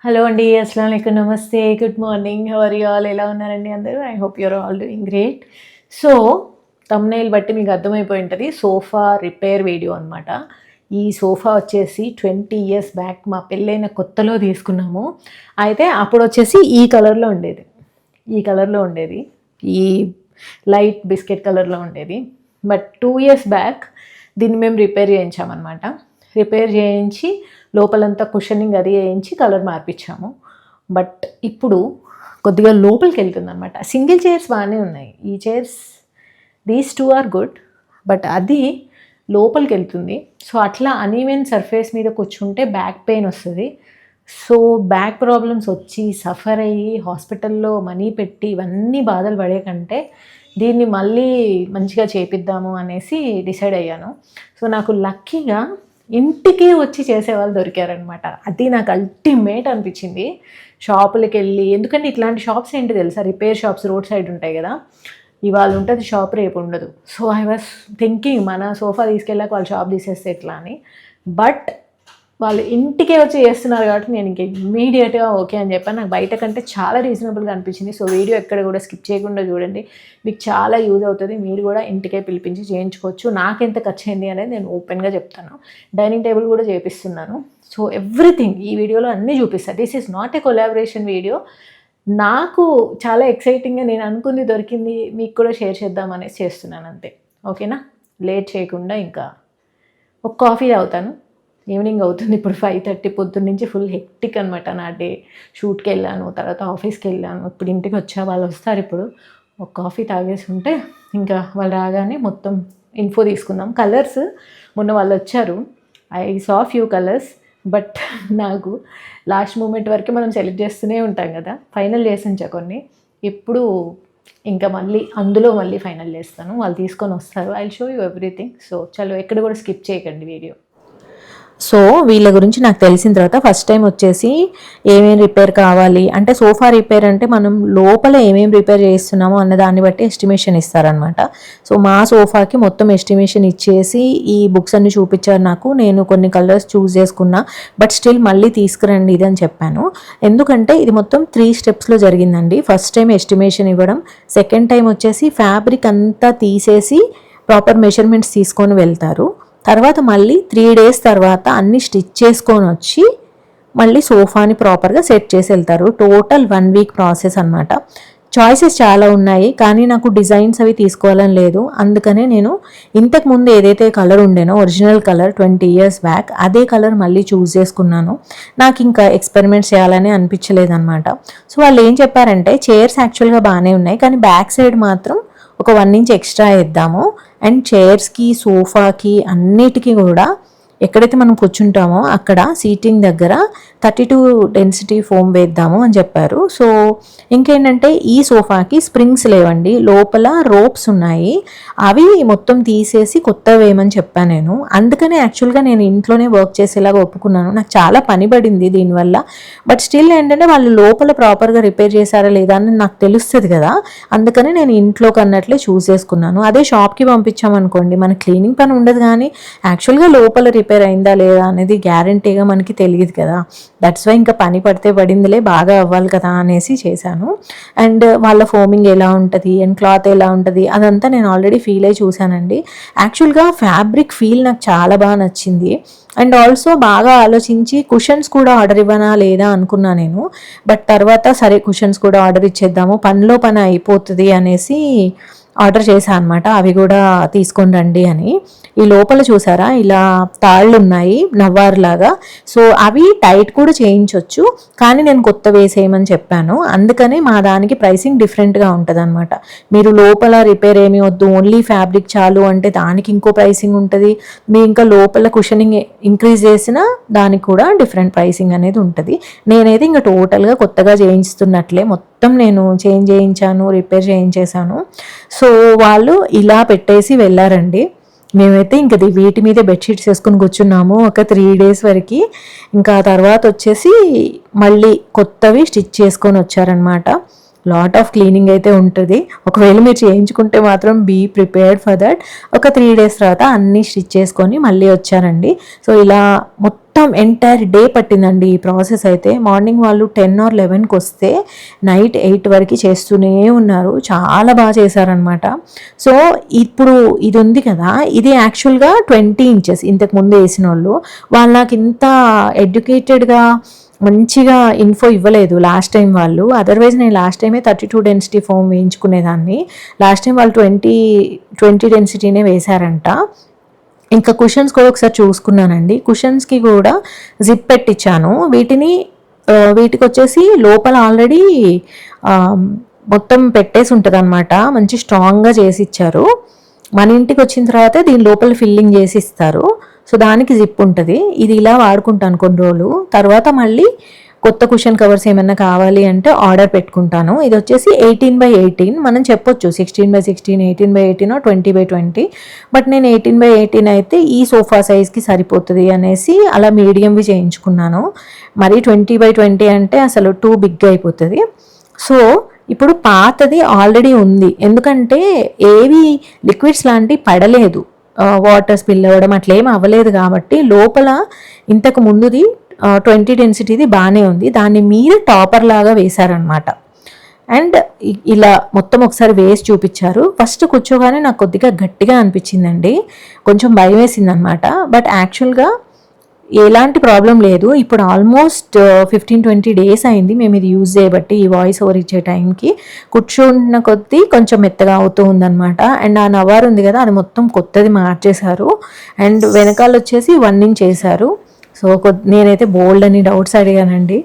Hello అండి, అస్సలాము అలైకుం, నమస్తే, good morning, how are you all? ఎలా ఉన్నారండి అందరూ? I hope you're all doing great. So thumbnail బట్టి మీకు అర్థమైపోయి ఉంటుంది, సోఫా రిపేర్ వీడియో అనమాట. ఈ సోఫా వచ్చేసి 20 years బ్యాక్ మా పెళ్ళైన కొత్తలో తీసుకున్నాము. అయితే అప్పుడు వచ్చేసి ఈ కలర్లో ఉండేది, ఈ లైట్ బిస్కెట్ కలర్లో ఉండేది. బట్ 2 years బ్యాక్ దీన్ని మేము రిపేర్ చేయించామన్నమాట. రిపేర్ చేయించి లోపలంతా కుషనింగ్ అది వేయించి కలర్ మార్పించాము. బట్ ఇప్పుడు కొద్దిగా లోపలికి వెళ్తుంది అనమాట. సింగిల్ చైర్స్ బాగానే ఉన్నాయి, ఈ chairs these 2 are good, but అది లోపలికి వెళ్తుంది. సో అట్లా అనీవెన్ సర్ఫేస్ మీద కూర్చుంటే బ్యాక్ పెయిన్ వస్తుంది. సో బ్యాక్ ప్రాబ్లమ్స్ వచ్చి సఫర్ అయ్యి హాస్పిటల్లో మనీ పెట్టి ఇవన్నీ బాధలు పడే కంటే దీన్ని మళ్ళీ మంచిగా చేపిద్దాము అనేసి డిసైడ్ అయ్యాను. సో నాకు లక్కీగా ఇంటికి వచ్చి చేసేవాళ్ళు దొరికారనమాట. అది నాకు అల్టిమేట్ అనిపించింది. షాపులకి వెళ్ళి, ఎందుకంటే ఇట్లాంటి షాప్స్ ఏంటి తెలుసా, రిపేర్ షాప్స్ రోడ్ సైడ్ ఉంటాయి కదా, ఇవాళ ఉంటుంది షాప్, రేపు ఉండదు. సో ఐ వాస్ థింకింగ్ మన సోఫా తీసుకెళ్ళాక వాళ్ళు షాప్ తీసేస్తే ఎట్లా అని. బట్ వాళ్ళు ఇంటికే వచ్చి చేస్తున్నారు కాబట్టి నేను ఇంక ఇమ్మీడియట్గా ఓకే అని చెప్పాను. నాకు బయట కంటే చాలా రీజనబుల్గా అనిపించింది. సో వీడియో ఎక్కడ కూడా స్కిప్ చేయకుండా చూడండి, మీకు చాలా యూజ్ అవుతుంది. మీరు కూడా ఇంటికే పిలిపించి చేయించుకోవచ్చు. నాకు ఎంత ఖర్చు అయింది అనేది నేను ఓపెన్గా చెప్తాను. డైనింగ్ టేబుల్ కూడా చేపిస్తున్నాను. సో ఎవ్రీథింగ్ ఈ వీడియోలో అన్నీ చూపిస్తాను. This is not a collaboration video. నాకు చాలా ఎక్సైటింగ్గా నేను అనుకుంది దొరికింది, మీకు కూడా షేర్ చేద్దామనేసి చేస్తున్నాను అంతే. ఓకేనా, లేట్ చేయకుండా ఇంకా ఒక కాఫీ తాగుతాను. ఈవినింగ్ అవుతుంది ఇప్పుడు 5:30. పొద్దున్న నుంచి ఫుల్ హెక్టిక్ అనమాట నా డే. షూట్కి వెళ్ళాను, తర్వాత ఆఫీస్కి వెళ్ళాను, ఇప్పుడు ఇంటికి వచ్చా. వాళ్ళు వస్తారు ఇప్పుడు. ఒక కాఫీ తాగేసి ఉంటే ఇంకా వాళ్ళు రాగానే మొత్తం ఇన్ఫో తీసుకుందాం. కలర్స్ మొన్న వాళ్ళు వచ్చారు, I saw few colours, but నాకు లాస్ట్ మూమెంట్ వరకు మనం సెలెక్ట్ చేస్తూనే ఉంటాం కదా. ఫైనల్ చేసించా కొన్ని, ఇప్పుడు ఇంకా అందులో మళ్ళీ ఫైనల్ చేస్తాను. వాళ్ళు తీసుకొని వస్తారు, I will show you everything. So చలో ఎక్కడ కూడా స్కిప్ చేయకండి వీడియో. సో వీళ్ళ గురించి నాకు తెలిసిన తర్వాత ఫస్ట్ టైం వచ్చేసి ఏమేమి రిపేర్ కావాలి అంటే, సోఫా రిపేర్ అంటే మనం లోపల ఏమేమి రిపేర్ చేస్తున్నామో అన్న దాన్ని బట్టి ఎస్టిమేషన్ ఇస్తారనమాట. సో మా సోఫాకి మొత్తం ఎస్టిమేషన్ ఇచ్చేసి ఈ బుక్స్ అన్ని చూపించారు నాకు. నేను కొన్ని కలర్స్ చూస్ చేసుకున్నా, బట్ స్టిల్ మళ్ళీ తీసుకురండి ఇది అని చెప్పాను. ఎందుకంటే ఇది మొత్తం 3 స్టెప్స్లో జరిగిందండి. ఫస్ట్ టైం ఎస్టిమేషన్ ఇవ్వడం, సెకండ్ టైం వచ్చేసి ఫ్యాబ్రిక్ అంతా తీసేసి ప్రాపర్ మెజర్మెంట్స్ తీసుకొని వెళ్తారు. తర్వాత మళ్ళీ 3 days తర్వాత అన్నీ స్టిచ్ చేసుకొని వచ్చి మళ్ళీ సోఫాని ప్రాపర్గా సెట్ చేసి వెళ్తారు. టోటల్ 1 week ప్రాసెస్ అనమాట. చాయిసెస్ చాలా ఉన్నాయి, కానీ నాకు డిజైన్స్ అవి తీసుకోవాలని లేదు. అందుకనే నేను ఇంతకుముందు ఏదైతే కలర్ ఉండేనో ఒరిజినల్ కలర్ 20 years బ్యాక్, అదే కలర్ మళ్ళీ చూస్ చేసుకున్నాను. నాకు ఇంకా ఎక్స్పెరిమెంట్స్ చేయాలని అనిపించలేదన్నమాట. సో వాళ్ళు ఏం చెప్పారంటే, చైర్స్ యాక్చువల్గా బాగానే ఉన్నాయి, కానీ బ్యాక్ సైడ్ మాత్రం ఒక 1 inch ఎక్స్ట్రా వేద్దాము. అండ్ చైర్స్కి, సోఫాకి అన్నిటికీ కూడా ఎక్కడైతే మనం కూర్చుంటామో అక్కడ సీటింగ్ దగ్గర 32 డెన్సిటీ ఫోమ్ వేద్దాము అని చెప్పారు. సో ఇంకేంటంటే ఈ సోఫాకి స్ప్రింగ్స్ లేవండి, లోపల రోప్స్ ఉన్నాయి, అవి మొత్తం తీసేసి కొత్తవి వేయమని చెప్పాను నేను. అందుకనే యాక్చువల్గా నేను ఇంట్లోనే వర్క్ చేసేలాగా ఒప్పుకున్నాను. నాకు చాలా పని పడింది దీనివల్ల. బట్ స్టిల్ ఏంటంటే వాళ్ళు లోపల ప్రాపర్గా రిపేర్ చేశారా లేదా అని నాకు తెలుస్తుంది కదా, అందుకని నేను ఇంట్లోకి అన్నట్లే చూస్ చేసుకున్నాను. అదే షాప్కి పంపించామనుకోండి, మన క్లీనింగ్ పని ఉండదు, కానీ యాక్చువల్గా లోపల రిపేర్ అయిందా లేదా అనేది గ్యారంటీగా మనకి తెలియదు కదా. దట్స్ వై ఇంకా పని పడితే పడిందిలే, బాగా అవ్వాలి కదా అనేసి చేశాను. అండ్ వాళ్ళ ఫోమింగ్ ఎలా ఉంటుంది అండ్ క్లాత్ ఎలా ఉంటుంది అదంతా నేను ఆల్రెడీ ఫీల్ అయ్యి చూశానండి. యాక్చువల్గా ఫ్యాబ్రిక్ ఫీల్ నాకు చాలా బాగా నచ్చింది. అండ్ ఆల్సో బాగా ఆలోచించి కుషన్స్ కూడా ఆర్డర్ ఇవ్వనా లేదా అనుకున్నా నేను. బట్ తర్వాత సరే కుషన్స్ కూడా ఆర్డర్ ఇచ్చేద్దాము, పనిలో పని అయిపోతుంది అనేసి ఆర్డర్ చేశాను అనమాట. అవి కూడా తీసుకొని రండి అని. ఈ లోపల చూసారా ఇలా తాళ్ళు ఉన్నాయి నవ్వారులాగా, సో అవి టైట్ కూడా చేయించవచ్చు, కానీ నేను కొత్త వేసేయమని చెప్పాను. అందుకని మా దానికి ప్రైసింగ్ డిఫరెంట్గా ఉంటుంది అనమాట. మీరు లోపల రిపేర్ ఏమీ వద్దు, ఓన్లీ ఫ్యాబ్రిక్ చాలు అంటే దానికి ఇంకో ప్రైసింగ్ ఉంటుంది. మీ ఇంకా లోపల కుషనింగ్ ఇంక్రీజ్ చేసినా దానికి కూడా డిఫరెంట్ ప్రైసింగ్ అనేది ఉంటుంది. నేనైతే ఇంకా టోటల్గా కొత్తగా చేయించుతున్నట్లే మొత్తం నేను చేంజ్ చేయించాను, రిపేర్ చేయించేశాను. సో వాళ్ళు ఇలా పెట్టేసి వెళ్ళారండి. మేమైతే ఇంకా వీటి మీదే బెడ్షీట్స్ వేసుకుని కూర్చున్నాము ఒక 3 days వరకు. ఇంకా తర్వాత వచ్చేసి మళ్ళీ కొత్తవి స్టిచ్ చేసుకొని వచ్చారనమాట. లాట్ ఆఫ్ క్లీనింగ్ అయితే ఉంటుంది. ఒకవేళ మీరు చేయించుకుంటే మాత్రం బీ ప్రిపేర్డ్ ఫర్ దట్. ఒక 3 days తర్వాత అన్నీ స్టిచ్ చేసుకొని మళ్ళీ వచ్చారండి. సో ఇలా మొత్తం ఎంటైర్ డే పట్టిందండి ఈ ప్రాసెస్ అయితే. మార్నింగ్ వాళ్ళు 10 or 11కి వస్తే నైట్ 8 వరకు చేస్తూనే ఉన్నారు. చాలా బాగా చేశారనమాట. సో ఇప్పుడు ఇది ఉంది కదా, ఇది యాక్చువల్గా 20 inches ఇంతకు ముందు వేసిన వాళ్ళు నాకు ఇంత ఎడ్యుకేటెడ్గా మంచిగా ఇన్ఫో ఇవ్వలేదు లాస్ట్ టైం వాళ్ళు. అదర్వైజ్ నేను లాస్ట్ టైమే 32 డెన్సిటీ ఫోమ్ వేయించుకునేదాన్ని. లాస్ట్ టైం వాళ్ళు 20 డెన్సిటీనే వేశారంట. ఇంకా కుషన్స్ కూడా ఒకసారి చూసుకున్నానండి. కుషన్స్కి కూడా జిప్ పెట్టించాను. వీటికి వచ్చేసి లోపల ఆల్రెడీ మొత్తం పెట్టేసి ఉంటుంది అనమాట. మంచి స్ట్రాంగ్గా చేసి ఇచ్చారు. మన ఇంటికి వచ్చిన తర్వాత దీని లోపల ఫిల్లింగ్ చేసి ఇస్తారు. సో దానికి జిప్ ఉంటుంది. ఇది ఇలా వాడుకుంటాను కొన్ని రోజులు. తర్వాత మళ్ళీ కొత్త కుషన్ కవర్స్ ఏమైనా కావాలి అంటే ఆర్డర్ పెట్టుకుంటాను. ఇది వచ్చేసి 18x18. మనం చెప్పొచ్చు 16x16, 18x18, 20x20. బట్ నేను 18x18 అయితే ఈ సోఫా సైజ్కి సరిపోతుంది అనేసి అలా మీడియంవి చేయించుకున్నాను. మరి 20x20 అంటే అసలు టూ బిగ్గా అయిపోతుంది. సో ఇప్పుడు పాతది ఆల్రెడీ ఉంది, ఎందుకంటే ఏవి లిక్విడ్స్ లాంటివి పడలేదు, వాటర్ స్పిల్ అవ్వడం అట్లా ఏం అవ్వలేదు. కాబట్టి లోపల ఇంతకు ముందుది 20 డెన్సిటీది బాగానే ఉంది. దాన్ని మీరు టాపర్ లాగా వేశారనమాట. అండ్ ఇలా మొత్తం ఒకసారి వేసి చూపించారు. ఫస్ట్ కూర్చోగానే నాకు కొద్దిగా గట్టిగా అనిపించిందండి, కొంచెం భయం వేసింది అనమాట. బట్ యాక్చువల్గా ఎలాంటి ప్రాబ్లం లేదు. ఇప్పుడు ఆల్మోస్ట్ 15-20 days అయింది మేము ఇది యూజ్ చేయబట్టి. ఈ వాయిస్ ఓవర్ ఇచ్చే టైంకి కూర్చున్న కొద్దీ కొంచెం మెత్తగా అవుతూ ఉందన్నమాట. అండ్ ఆ నవారు ఉంది కదా, అది మొత్తం కొత్తది మార్చేశారు. అండ్ వెనకాల వచ్చేసి 1 inch చేశారు. సో నేనైతే బోల్డ్ అని డౌట్స్ అడిగానండి.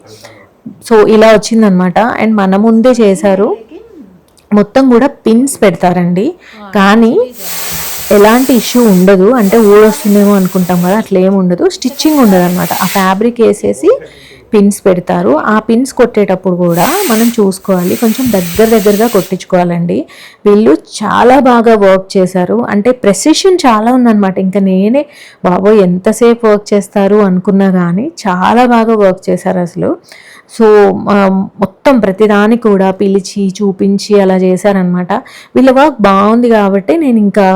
సో ఇలా వచ్చిందనమాట. అండ్ మన ముందే చేశారు. మొత్తం కూడా పిన్స్ పెడతారండి, కానీ ఎలాంటి ఇష్యూ ఉండదు. అంటే ఊడొస్తుందేమో అనుకుంటాం కదా, అట్లా ఏమి ఉండదు. స్టిచ్చింగ్ ఉండదు అనమాట. ఆ ఫ్యాబ్రిక్ వేసేసి పిన్స్ పెడతారు. ఆ పిన్స్ కొట్టేటప్పుడు కూడా మనం చూసుకోవాలి, కొంచెం దగ్గరగా కొట్టించుకోవాలండి. వీళ్ళు చాలా బాగా వర్క్ చేశారు. అంటే ప్రెసిషన్ చాలా ఉందన్నమాట. ఇంకా నేనే బాబోయ్ ఎంతసేపు వర్క్ చేస్తారు అనుకున్నా కానీ చాలా బాగా వర్క్ చేశారు అసలు. సో మొత్తం ప్రతిదాన్ని కూడా పిలిచి చూపించి అలా చేశారనమాట. వీళ్ళ వర్క్ బాగుంది కాబట్టి నేను ఇంకా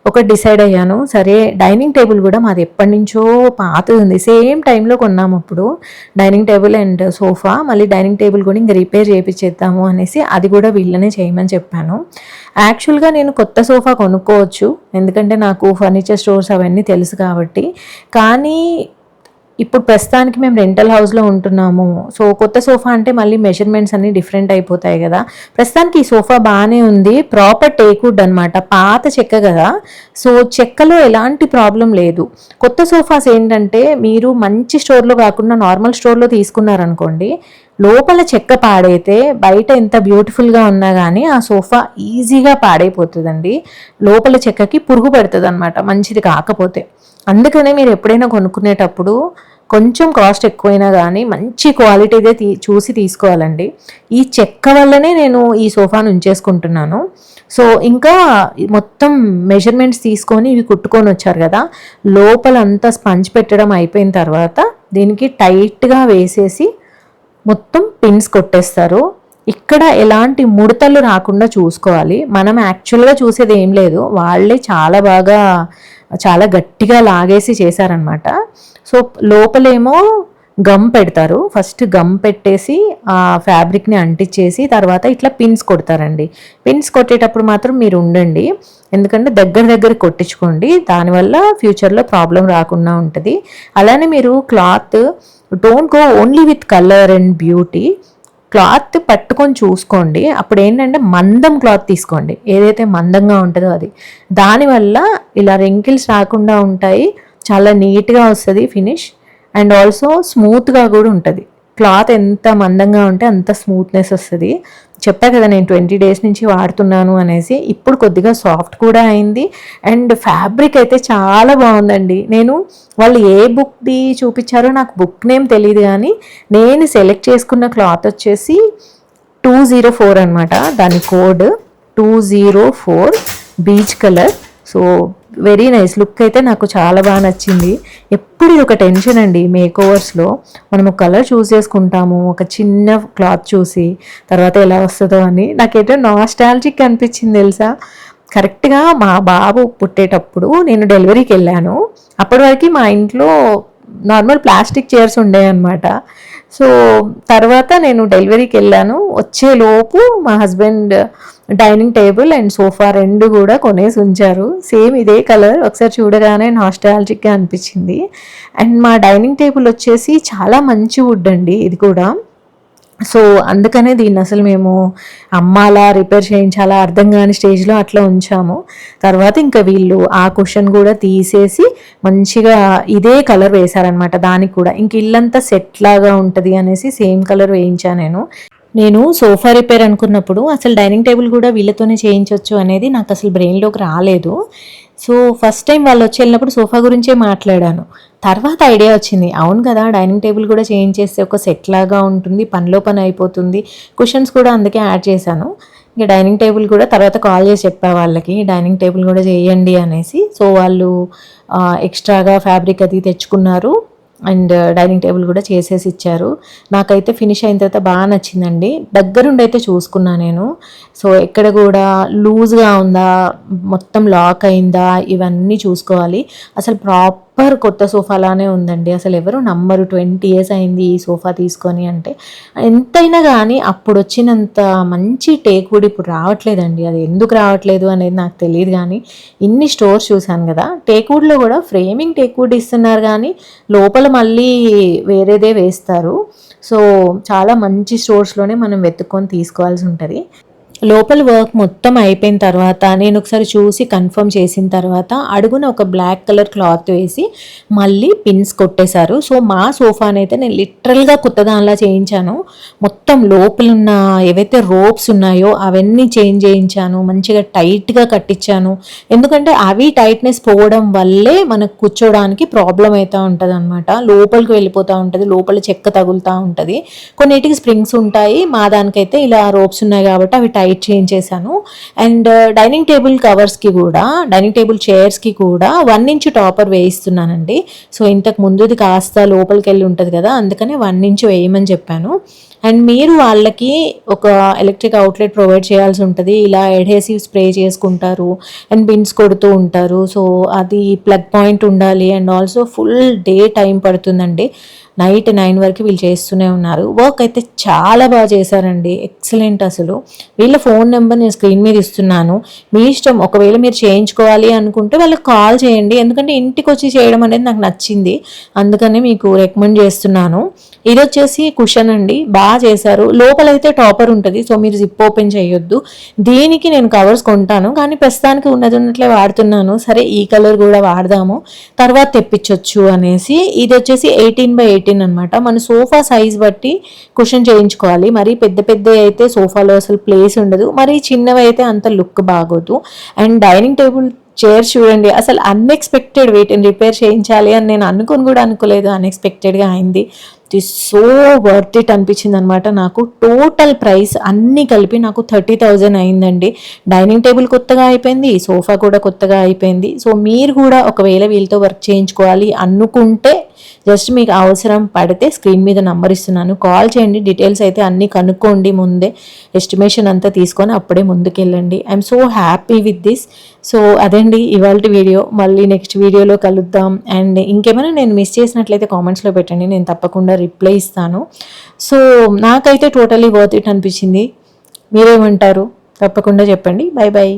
ఒకటి డిసైడ్ అయ్యాను. సరే, డైనింగ్ టేబుల్ కూడా మాది ఎప్పటి నుంచో పాతది ఉంది. సేమ్ టైంలో కొన్నాము అప్పుడు డైనింగ్ టేబుల్ అండ్ సోఫా. మళ్ళీ డైనింగ్ టేబుల్ కూడా ఇంకా రిపేర్ చేయించేద్దాము అనేసి అది కూడా వీళ్ళనే చేయమని చెప్పాను. యాక్చువల్గా నేను కొత్త సోఫా కొనుక్కోవచ్చు, ఎందుకంటే నాకు ఫర్నిచర్ స్టోర్స్ అవన్నీ తెలుసు కాబట్టి. కానీ ఇప్పుడు ప్రస్తుతానికి మేము రెంటల్ హౌస్లో ఉంటున్నాము. సో కొత్త సోఫా అంటే మళ్ళీ మెజర్మెంట్స్ అన్నీ డిఫరెంట్ అయిపోతాయి కదా. ప్రస్తుతానికి ఈ సోఫా బాగానే ఉంది. ప్రాపర్ టేక్వుడ్ అనమాట, పాత చెక్క కదా. సో చెక్కలో ఎలాంటి ప్రాబ్లం లేదు. కొత్త సోఫాస్ ఏంటంటే మీరు మంచి స్టోర్లో కాకుండా నార్మల్ స్టోర్లో తీసుకున్నారనుకోండి, లోపల చెక్క పాడైతే బయట ఎంత బ్యూటిఫుల్గా ఉన్నా కానీ ఆ సోఫా ఈజీగా పాడైపోతుందండి. లోపల చెక్కకి పురుగు పడుతుంది అనమాట, మంచిది కాకపోతే. అందుకనే మీరు ఎప్పుడైనా కొనుక్కునేటప్పుడు కొంచెం కాస్ట్ ఎక్కువైనా కానీ మంచి క్వాలిటీదే చూసి తీసుకోవాలండి. ఈ చెక్క వల్లనే నేను ఈ సోఫాను ఉంచేసుకుంటున్నాను. సో ఇంకా మొత్తం మెజర్మెంట్స్ తీసుకొని ఇవి కుట్టుకొని వచ్చారు కదా, లోపల అంతా స్పంజ్ పెట్టడం అయిపోయిన తర్వాత దీనికి టైట్గా వేసేసి మొత్తం పిన్స్ కొట్టేస్తారు. ఇక్కడ ఎలాంటి ముడతలు రాకుండా చూసుకోవాలి. మనం యాక్చువల్గా చూసేది ఏం లేదు, వాళ్ళే చాలా గట్టిగా లాగేసి చేశారనమాట. సో లోపలేమో గమ్ పెడతారు. ఫస్ట్ గమ్ పెట్టేసి ఆ ఫ్యాబ్రిక్ని అంటించేసి తర్వాత ఇట్లా పిన్స్ కొడతారండి. పిన్స్ కొట్టేటప్పుడు మాత్రం మీరు ఉండండి, ఎందుకంటే దగ్గర కొట్టించుకోండి. దానివల్ల ఫ్యూచర్లో ప్రాబ్లం రాకుండా ఉంటుంది. అలానే మీరు cloth don't go only with colour and beauty. Cloth పట్టుకొని చూసుకోండి. అప్పుడు ఏంటంటే మందం క్లాత్ తీసుకోండి, ఏదైతే మందంగా ఉంటుందో అది. దానివల్ల ఇలా రెంకిల్స్ రాకుండా ఉంటాయి, చాలా నీట్గా వస్తుంది ఫినిష్. అండ్ ఆల్సో స్మూత్గా కూడా ఉంటుంది. క్లాత్ ఎంత మందంగా ఉంటే అంత స్మూత్నెస్ వస్తుంది. చెప్పా కదా నేను 20 days నుంచి వాడుతున్నాను అనేసి. ఇప్పుడు కొద్దిగా సాఫ్ట్ కూడా అయింది. అండ్ ఫ్యాబ్రిక్ అయితే చాలా బాగుందండి. నేను వాళ్ళు ఏ బుక్ది చూపించారో నాకు బుక్ నేమ్ తెలియదు, కానీ నేను సెలెక్ట్ చేసుకున్న క్లాత్ వచ్చేసి 204 అనమాట. దాని code 204 beach colour. So very nice look అయితే నాకు చాలా బాగా నచ్చింది. ఎప్పుడు ఇది ఒక టెన్షన్ అండి మేక్ ఓవర్స్లో. మనము కలర్ చూస్ చేసుకుంటాము ఒక చిన్న క్లాత్ చూసి, తర్వాత ఎలా వస్తుందో అని. నాకైతే నాస్టాలజిక్ అనిపించింది తెలుసా. కరెక్ట్గా మా బాబు పుట్టేటప్పుడు నేను డెలివరీకి వెళ్ళాను. అప్పటి వరకు మా ఇంట్లో నార్మల్ ప్లాస్టిక్ చైర్స్ ఉండేవి అనమాట. సో తర్వాత నేను డెలివరీకి వెళ్ళాను. వచ్చేలోపు మా husband dining table and sofa రెండు కూడా కొనేసి ఉంచారు. సేమ్ ఇదే కలర్. ఒకసారి చూడగానే నాస్టాలజిక్గా అనిపించింది. అండ్ మా డైనింగ్ టేబుల్ వచ్చేసి చాలా మంచి వుడ్ అండి ఇది కూడా. సో అందుకనే దీన్ని అసలు మేము అమ్మాలా రిపేర్ చేయించాలా అర్థం కాని స్టేజ్లో అట్లా ఉంచాము. తర్వాత ఇంకా వీళ్ళు ఆ కుషన్ కూడా తీసేసి మంచిగా ఇదే కలర్ వేశారనమాట. దానికి కూడా ఇంక ఇల్లంతా సెట్ లాగా ఉంటుంది అనేసి సేమ్ కలర్ వేయించాను నేను సోఫా రిపేర్ అనుకున్నప్పుడు అసలు డైనింగ్ టేబుల్ కూడా వీళ్ళతోనే చేయించవచ్చు అనేది నాకు అసలు బ్రెయిన్లోకి రాలేదు. సో ఫస్ట్ టైం వాళ్ళు వచ్చి వెళ్ళినప్పుడు సోఫా గురించే మాట్లాడాను. తర్వాత ఐడియా వచ్చింది, అవును కదా డైనింగ్ టేబుల్ కూడా చేంజ్ ఒక సెట్ లాగా ఉంటుంది, పనిలో పని అయిపోతుంది. కుషన్స్ కూడా అందుకే యాడ్ చేశాను. ఇక డైనింగ్ టేబుల్ కూడా తర్వాత కాల్ చేసి చెప్పా వాళ్ళకి డైనింగ్ టేబుల్ కూడా చేయండి అనేసి. సో వాళ్ళు ఎక్స్ట్రాగా ఫ్యాబ్రిక్ అది తెచ్చుకున్నారు అండ్ డైనింగ్ టేబుల్ కూడా చేసేసి ఇచ్చారు. నాకైతే ఫినిష్ అయిన తర్వాత బాగా నచ్చిందండి. దగ్గరుండి అయితే చూసుకున్నా నేను. సో ఎక్కడ కూడా లూజ్గా ఉందా, మొత్తం లాక్ అయిందా, ఇవన్నీ చూసుకోవాలి. అసలు ప్రాపర్ కొత్త సోఫాలానే ఉందండి. అసలు ఎవరు నమ్మరు 20 years అయింది ఈ సోఫా తీసుకొని అంటే. ఎంతైనా కానీ అప్పుడు వచ్చినంత మంచి టేక్ వుడ్ ఇప్పుడు రావట్లేదండి. అది ఎందుకు రావట్లేదు అనేది నాకు తెలియదు. కానీ ఇన్ని స్టోర్స్ చూశాను కదా, టేక్ వుడ్లో కూడా ఫ్రేమింగ్ టేక్ వుడ్ ఇస్తున్నారు కానీ లోపల మళ్ళీ వేరేదే వేస్తారు. సో చాలా మంచి స్టోర్స్లోనే మనం వెతుక్కొని తీసుకోవాల్సి ఉంటుంది. లోపల వర్క్ మొత్తం అయిపోయిన తర్వాత నేను ఒకసారి చూసి కన్ఫర్మ్ చేసిన తర్వాత అడుగున ఒక బ్లాక్ కలర్ క్లాత్ వేసి మళ్ళీ పిన్స్ కొట్టేశారు. సో మా సోఫానైతే నేను లిటరల్గా కొత్త దానిలా చేయించాను. మొత్తం లోపల ఉన్న ఏవైతే రోప్స్ ఉన్నాయో అవన్నీ చేంజ్ చేయించాను, మంచిగా టైట్గా కట్టించాను. ఎందుకంటే అవి టైట్నెస్ పోవడం వల్లే మనకు కూర్చోడానికి ప్రాబ్లం అవుతూ ఉంటుంది అనమాట. లోపలికి వెళ్ళిపోతూ ఉంటుంది, లోపల చెక్క తగులుతూ ఉంటుంది. కొన్నిటికి స్ప్రింగ్స్ ఉంటాయి, మా దానికైతే ఇలా రోప్స్ ఉన్నాయి కాబట్టి అవి టైట్ చేయించేసాను. అండ్ డైనింగ్ టేబుల్ కవర్స్కి కూడా, డైనింగ్ టేబుల్ చైర్స్కి కూడా 1 inch టాపర్ వేయిస్తున్నానండి. సో ఇంతకు ముందుది కాస్త లోపలికి వెళ్ళి ఉంటుంది కదా, అందుకనే 1 inch వేయమని చెప్పాను. అండ్ మీరు వాళ్ళకి ఒక ఎలక్ట్రిక్ అవుట్లెట్ ప్రొవైడ్ చేయాల్సి ఉంటుంది. ఇలా అడ్హెసివ్ స్ప్రే చేసుకుంటారు అండ్ బిన్స్ కొడుతూ ఉంటారు. సో అది ప్లగ్ పాయింట్ ఉండాలి and also full day time పడుతుందండి. నైట్ 9 వరకు వీళ్ళు చేస్తూనే ఉన్నారు. వర్క్ అయితే చాలా బాగా చేశారండి, ఎక్సలెంట్. అసలు వీళ్ళ ఫోన్ నెంబర్ నేను స్క్రీన్ మీద ఇస్తున్నాను, మీ ఇష్టం. ఒకవేళ మీరు చేయించుకోవాలి అనుకుంటే వాళ్ళకి కాల్ చేయండి. ఎందుకంటే ఇంటికి వచ్చి చేయడం అనేది నాకు నచ్చింది, అందుకని మీకు రికమెండ్ చేస్తున్నాను. ఇది వచ్చేసి కుషన్ అండి, బాగా చేశారు. లోపలైతే టాపర్ ఉంటుంది, సో మీరు జిప్ ఓపెన్ చేయొద్దు. దీనికి నేను కవర్స్ కొంటాను కానీ ప్రస్తుతానికి ఉన్నట్లే వాడుతున్నాను. సరే ఈ కలర్ కూడా వాడదాము, తర్వాత తెప్పించవచ్చు అనేసి. ఇది వచ్చేసి 18x18 అనమాట. మన సోఫా సైజ్ బట్టి కుషన్ చేయించుకోవాలి. మరి పెద్ద పెద్ద అయితే సోఫాలో అసలు ప్లేస్ ఉండదు, మరి చిన్నవి అయితే అంత లుక్ బాగోదు. అండ్ డైనింగ్ టేబుల్ చైర్స్ చూడండి, అసలు అన్ఎక్స్పెక్టెడ్ వీటిని రిపేర్ చేయించాలి అని నేను అనుకుని కూడా అనుకోలేదు. అన్ఎక్స్పెక్టెడ్గా అయింది. It is so worth it అనిపించింది అనమాట నాకు. టోటల్ ప్రైస్ అన్నీ కలిపి నాకు 30,000 అయిందండి. డైనింగ్ టేబుల్ కొత్తగా అయిపోయింది, సోఫా కూడా కొత్తగా అయిపోయింది. సో మీరు కూడా ఒకవేళ వీళ్ళతో వర్క్ చేయించుకోవాలి అనుకుంటే జస్ట్ మీకు అవసరం పడితే స్క్రీన్ మీద నంబర్ ఇస్తున్నాను, కాల్ చేయండి. డీటెయిల్స్ అయితే అన్నీ కనుక్కోండి ముందే, ఎస్టిమేషన్ అంతా తీసుకొని అప్పుడే ముందుకెళ్ళండి. I'm so happy with this. So అదండి ఇవాళ వీడియో. మళ్ళీ నెక్స్ట్ వీడియోలో కలుద్దాం. అండ్ ఇంకేమైనా నేను మిస్ చేసినట్లయితే కామెంట్స్లో పెట్టండి, నేను తప్పకుండా రిప్లై ఇస్తాను. సో నాకైతే టోటలీ వర్త్ ఇట్ అనిపించింది. మీరేమంటారు తప్పకుండా చెప్పండి. By by.